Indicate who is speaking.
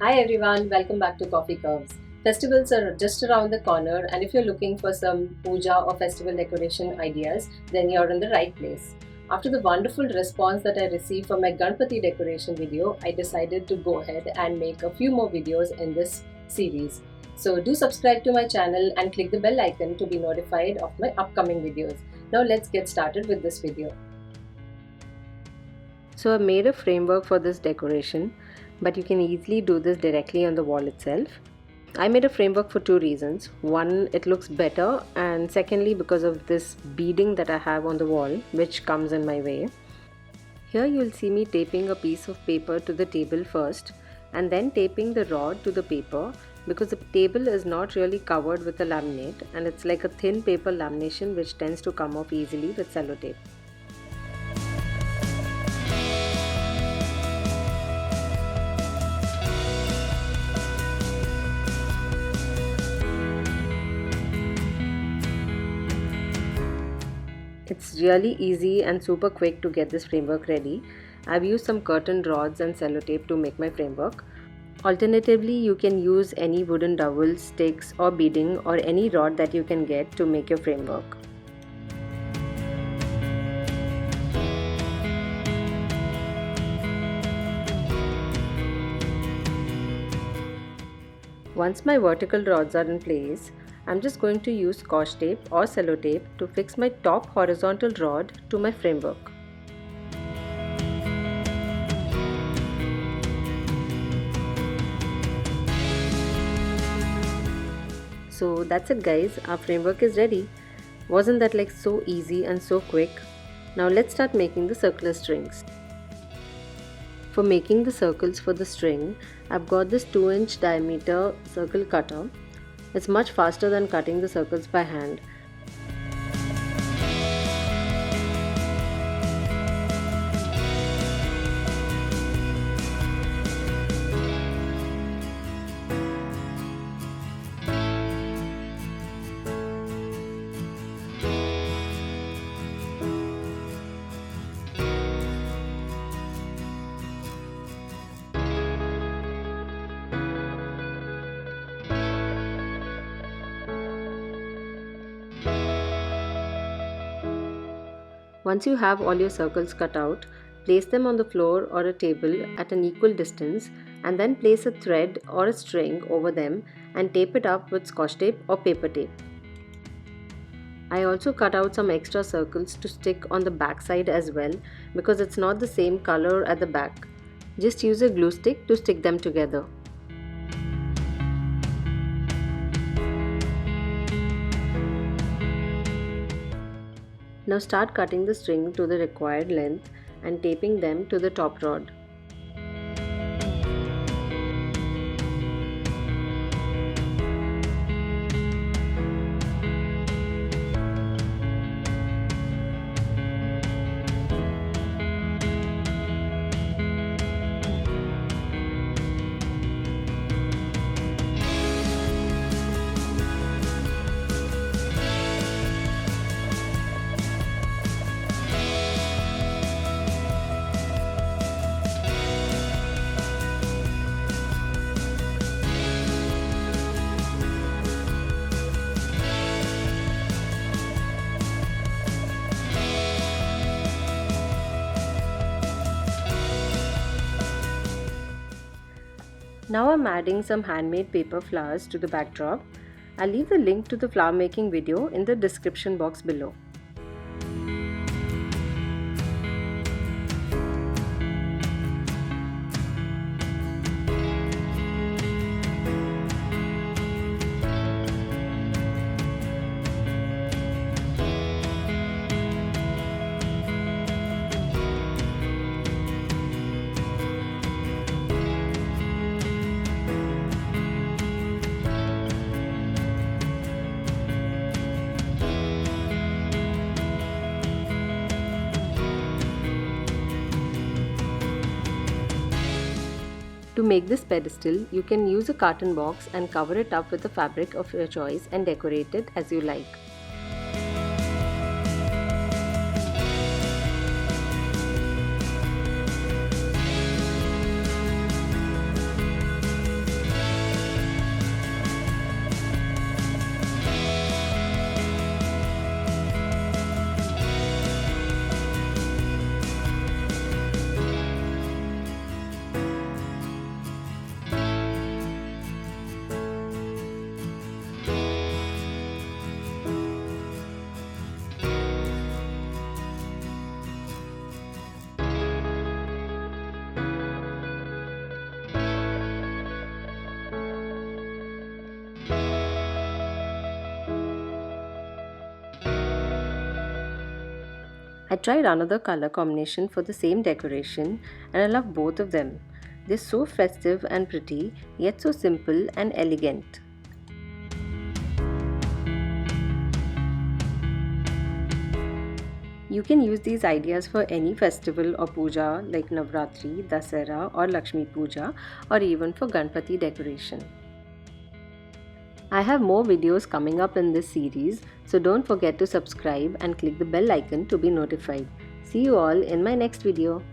Speaker 1: Hi everyone, welcome back to Coffee Curves. Festivals are just around the corner, and if you're looking for some puja or festival decoration ideas, then you're in the right place. After the wonderful response that I received for my Ganpati decoration video, I decided to go ahead and make a few more videos in this series. So do subscribe to my channel and click the bell icon to be notified of my upcoming videos. Now let's get started with this video. So I made a framework for this decoration, but you can easily do this directly on the wall itself. I made a framework for two reasons. One, it looks better, and secondly, because of this beading that I have on the wall, which comes in my way. Here you'll see me taping a piece of paper to the table first, and then taping the rod to the paper, because the table is not really covered with a laminate, and it's like a thin paper lamination which tends to come off easily with sellotape. It's really easy and super quick to get this framework ready. I've used some curtain rods and sellotape to make my framework. Alternatively, you can use any wooden dowels, sticks or beading or any rod that you can get to make your framework. Once my vertical rods are in place, I'm just going to use scotch tape or sellotape to fix my top horizontal rod to my framework. So that's it guys, our framework is ready. Wasn't that like so easy and so quick? Now let's start making the circular strings. For making the circles for the string, I've got this 2-inch diameter circle cutter. It's much faster than cutting the circles by hand. Once you have all your circles cut out, place them on the floor or a table at an equal distance and then place a thread or a string over them and tape it up with scotch tape or paper tape. I also cut out some extra circles to stick on the back side as well because it's not the same color at the back. Just use a glue stick to stick them together. Now start cutting the string to the required length and taping them to the top rod. Now I'm adding some handmade paper flowers to the backdrop. I'll leave the link to the flower making video in the description box below. To make this pedestal, you can use a carton box and cover it up with a fabric of your choice and decorate it as you like. I tried another color combination for the same decoration and I love both of them. They're so festive and pretty, yet so simple and elegant. You can use these ideas for any festival or puja like Navratri, Dussehra or Lakshmi Puja, or even for Ganpati decoration. I have more videos coming up in this series, so don't forget to subscribe and click the bell icon to be notified. See you all in my next video.